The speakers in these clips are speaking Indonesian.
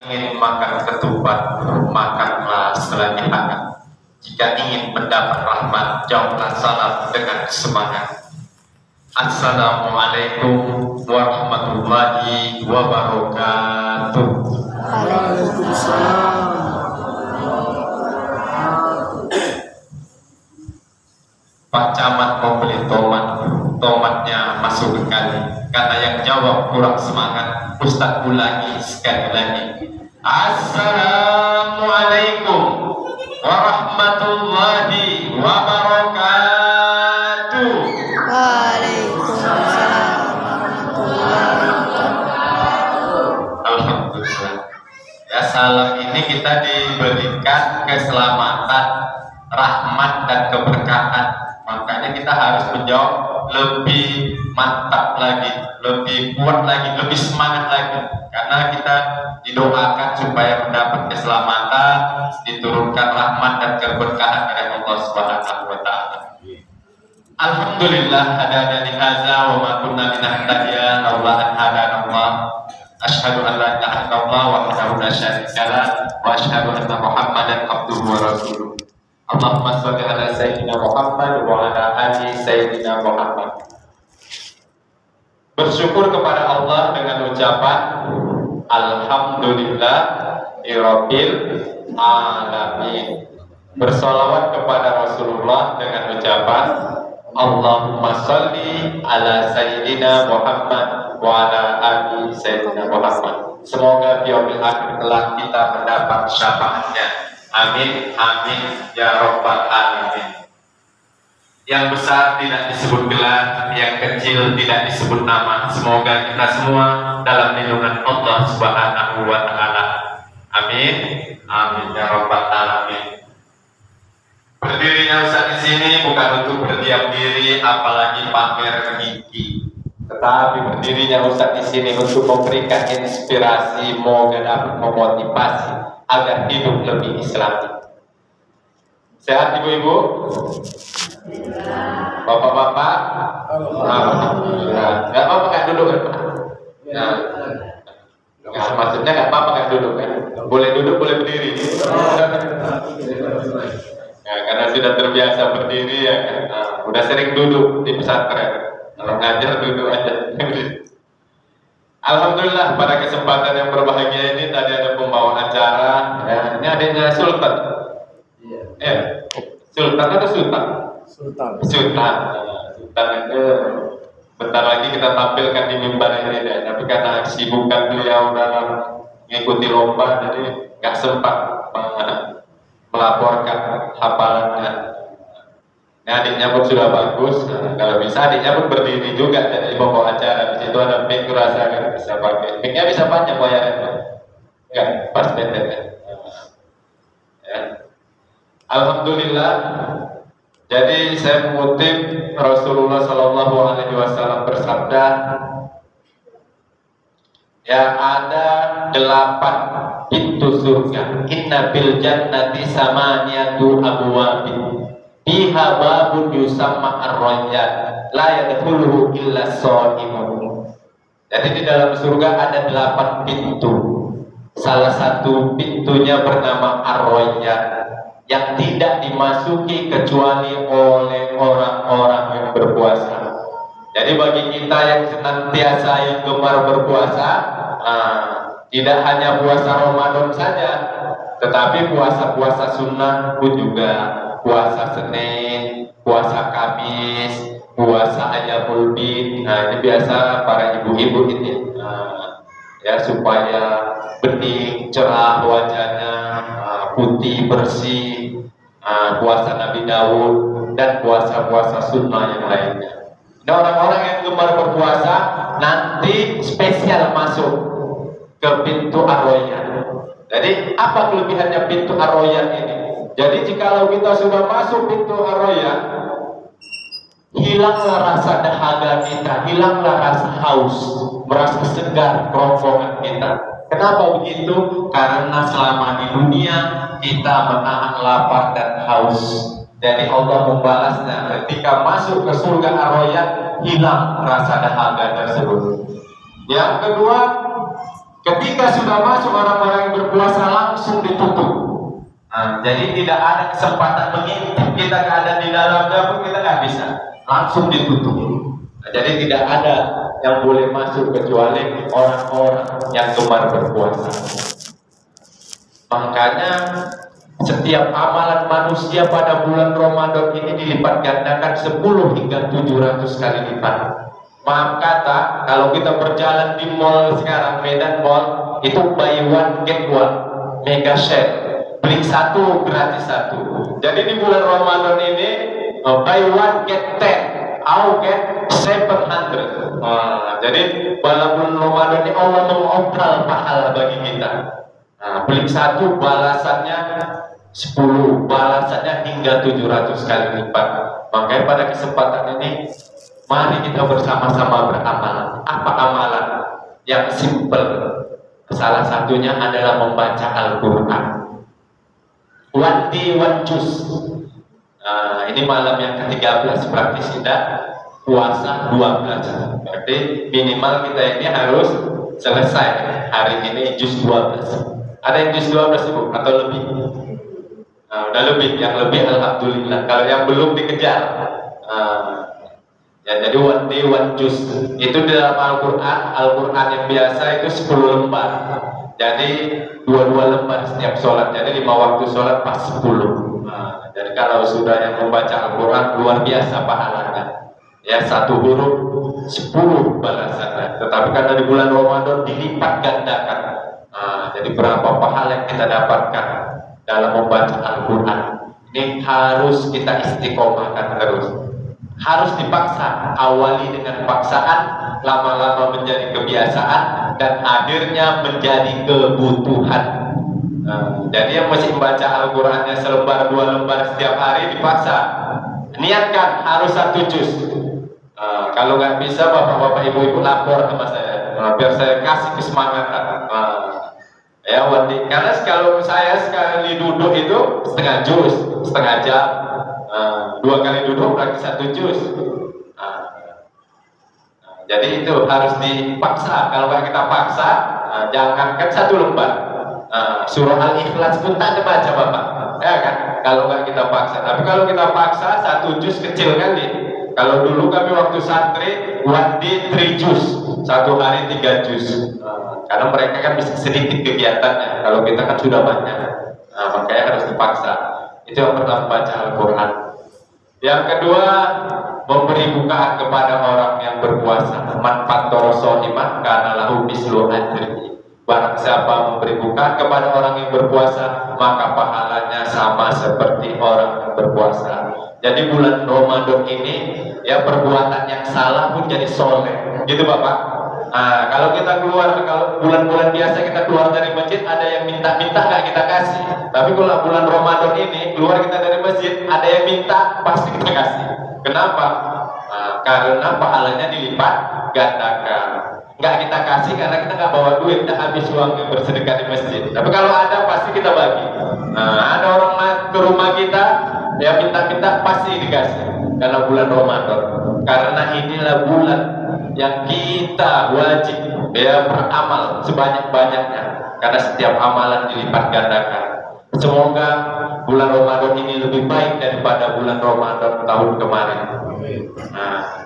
Ingin makan ketupat, makanlah selagi hangat. Jika ingin mendapat rahmat, jawablah salam dengan semangat. Assalamualaikum warahmatullahi wabarakatuh. Waalaikumsalam. Pak Camat mau beli tomat, tomatnya masuk ke kali. Kata yang jawab kurang semangat, Ustaz ulangi sekali lagi. Assalamualaikum warahmatullahi wabarakatuh. Waalaikumsalam warahmatullahi wabarakatuh. Alhamdulillah. Ya, salam ini kita diberikan keselamatan, rahmat dan keberkahan. Makanya kita harus menjawab lebih mantap lagi, lebih kuat lagi, lebih semangat lagi. Karena kita didoakan supaya mendapat keselamatan, diturunkan rahmat dan keberkahan dari Allah Subhanahu wa taala. Alhamdulillah hadana li hadza wa ma kunna linahtadiya laula an hadana Allah. Asyhadu an la ilaha illallah wahdahu la syarika lah wa asyhadu anna Muhammadan abduhu wa rasuluh. Allahumma shalli ala sayyidina Muhammad wa ala ali sayyidina Muhammad. Bersyukur kepada Allah dengan ucapan Alhamdulillah Rabbil Alamin. Bersolawat kepada Rasulullah dengan ucapan Allahumma shalli ala sayyidina Muhammad wa ala ali sayyidina Muhammad. Semoga di yaumil akhir kelak kita mendapat syafaatnya. Amin, amin, ya Rabbal Alamin. Yang besar tidak disebut gelar, yang kecil tidak disebut nama. Semoga kita semua dalam lindungan Allah Subhanahu wa taala. Amin, amin, ya Rabbal Alamin. Berdirinya Ustaz di sini bukan untuk berdiam diri, apalagi pamer gigi. Tetapi berdirinya Ustaz di sini untuk memberikan inspirasi, moga dapat memotivasi agar hidup lebih islami. Sehat ibu-ibu? Bapak-bapak? Alhamdulillah. Gak apa-apa kan duduk kan? Nah, maksudnya gak apa-apa kan duduk kan? Boleh duduk, boleh berdiri. Ya, karena sudah terbiasa berdiri ya kan? Nah, udah sering duduk di pesantren. Kalau ngajar duduk aja. Alhamdulillah pada kesempatan yang berbahagia ini tadi ada pembawa acara. Ya, ini adanya Sultan. Iya. Sultan atau Sultan? Sultan. Sultan. Sultan itu bentar lagi kita tampilkan di mimbar ini deh. Tapi karena sibukan beliau dalam mengikuti lomba, jadi nggak sempat melaporkan hafalannya. Nah, adiknya pun sudah bagus. Nah, kalau bisa adiknya pun berdiri juga jadi pembawa acara. Di situ ada mic, rasakan bisa pakai. Mic-nya bisa panjang bayarnya. Enggak, pas pendek. Ya. Alhamdulillah. Jadi saya mengutip Rasulullah Shallallahu Alaihi Wasallam bersabda, ya ada 8 pintu surga. Inna bil jannati samaniyatu abwabin. Biha babun yusamma ar-rayyan la yadkhuluhu illa shaimun. Jadi di dalam surga ada 8 pintu. Salah satu pintunya bernama ar-rayyan, yang tidak dimasuki kecuali oleh orang-orang yang berpuasa. Jadi bagi kita yang senantiasa yang gemar berpuasa, tidak hanya puasa Ramadan saja, tetapi puasa-puasa sunnah pun juga. Puasa Senin, puasa Kamis, puasa Ayyamul Bid. Nah, ini biasa para ibu-ibu ini, ya supaya bening, cerah wajahnya, putih bersih. Puasa Nabi Daud dan puasa-puasa sunnah yang lainnya. Nah, orang-orang yang gemar berpuasa nanti spesial masuk ke pintu Ar-Rayyan. Jadi apa kelebihannya pintu Ar-Rayyan ini? Jadi jikalau kita sudah masuk pintu Ar-Rayyan, hilanglah rasa dahaga kita, hilanglah rasa haus, merasa segar kerongkongan kita. Kenapa begitu? Karena selama di dunia kita menahan lapar dan haus. Jadi Allah membalasnya ketika masuk ke surga Ar-Rayyan, hilang rasa dahaga tersebut. Yang kedua, ketika sudah masuk orang-orang yang berpuasa langsung ditutup. Nah, jadi tidak ada kesempatan mengintip, kita keadaan di dalamnya pun kita nggak bisa, langsung ditutup. Nah, jadi tidak ada yang boleh masuk kecuali orang-orang yang gemar berpuasa. Makanya setiap amalan manusia pada bulan Ramadan ini dilipat gandakan 10 hingga 700 kali lipat. Maaf kata, kalau kita berjalan di mall sekarang, Medan Mall, itu buy one get one, mega sale. Beli satu gratis satu. Jadi di bulan Ramadan ini buy one get 10, I'll get 700. Jadi pada bulan Ramadan ini Allah mengobral pahala bagi kita. Beli satu balasannya 10, balasannya hingga 700 kali lipat. Makanya pada kesempatan ini mari kita bersama-sama beramal. Apa amalan? Yang simple. Salah satunya adalah membaca Al-Quran. One day, one juz. Ini malam yang ke-13, berarti sudah puasa 12. Berarti minimal kita ini harus selesai hari ini juz 12. Ada yang juz 12 Ibu? Atau lebih? Udah lebih, yang lebih alhamdulillah. Kalau yang belum dikejar. Ya, jadi one day, one juz. Itu dalam Al-Quran yang biasa itu 10 lembar. Jadi 2 lembar setiap sholat. Jadi 5 waktu sholat pas 10. Jadi kalau sudah yang membaca Al-Quran luar biasa pahalanya. Ya, 1 huruf 10 balasannya. Tetapi karena di bulan Ramadan dilipat gandakan. Jadi berapa pahala yang kita dapatkan dalam membaca Al-Quran. Ini harus kita istiqomahkan terus. Harus dipaksa. Awali dengan paksaan, lama-lama menjadi kebiasaan, dan akhirnya menjadi kebutuhan. Jadi yang masih membaca Al-Qurannya selembar 2 lembar setiap hari dipaksa. Niatkan harus 1 juz. Kalau nggak bisa, bapak-bapak ibu-ibu lapor sama saya, biar saya kasih kesemangatan. Ya, karena kalau saya sekali duduk itu setengah juz, setengah jam. 2 kali duduk berarti 1 juz. Jadi itu harus dipaksa. Kalau nggak kita paksa, jangankan 1 lembar. Surah Al-Ikhlas pun tak dibaca bapak, ya kan? Kalau nggak kita paksa. Tapi kalau kita paksa 1 juz kecil kali. Kalau dulu kami waktu santri, one day 3 juz, 1 hari 3 juz. Karena mereka kan bisa sedikit kegiatannya. Kalau kita kan sudah banyak. Makanya harus dipaksa. Itu yang pertama, baca Al-Quran. Yang kedua, memberi bukaan kepada orang yang berpuasa. Man fattara sha'iman kana lahu mislu ajrihi. Barang siapa memberi bukaan kepada orang yang berpuasa, maka pahalanya sama seperti orang yang berpuasa. Jadi bulan Ramadan ini, ya, perbuatan yang salah pun jadi soleh, gitu Bapak. Kalau kita keluar, kalau bulan-bulan biasa kita keluar dari masjid, ada yang minta-minta nggak kita kasih. Tapi kalau bulan Ramadan ini, keluar kita dari masjid, ada yang minta, pasti kita kasih. Kenapa? Karena pahalanya dilipat gandakan. Nggak kita kasih karena kita nggak bawa duit, kita habis uangnya bersedekah di masjid. Tapi kalau ada, pasti kita bagi. Ada orang ke rumah kita, ya minta-minta, pasti dikasih. Karena bulan Ramadan. Karena inilah bulan yang kita wajib, ya, beramal sebanyak-banyaknya. Karena setiap amalan dilipat gandakan. Semoga bulan Ramadan ini lebih baik daripada bulan Ramadan tahun kemarin.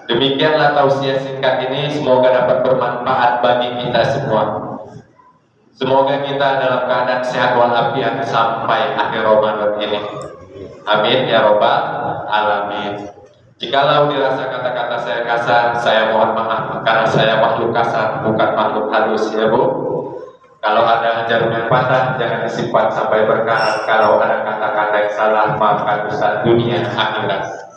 Demikianlah tausiah singkat ini, semoga dapat bermanfaat bagi kita semua. Semoga kita dalam keadaan sehat walafiat sampai akhir Ramadan ini. Amin ya robbal alamin. Jikalau dirasa kata-kata saya kasar, saya mohon maaf karena saya makhluk kasar, bukan makhluk halus, ya Bu. Kalau ada jarum yang patah, jangan disimpan sampai berkarat. Kalau ada kata-kata yang salah, maafkan dosa dunia akhirat.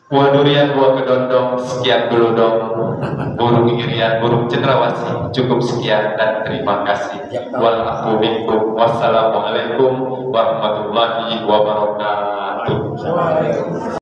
Buah durian, buah kedondong, sekian dulu dong. Burung irian, burung cendrawasih, cukup sekian dan terima kasih. Wassalamualaikum warahmatullahi wabarakatuh.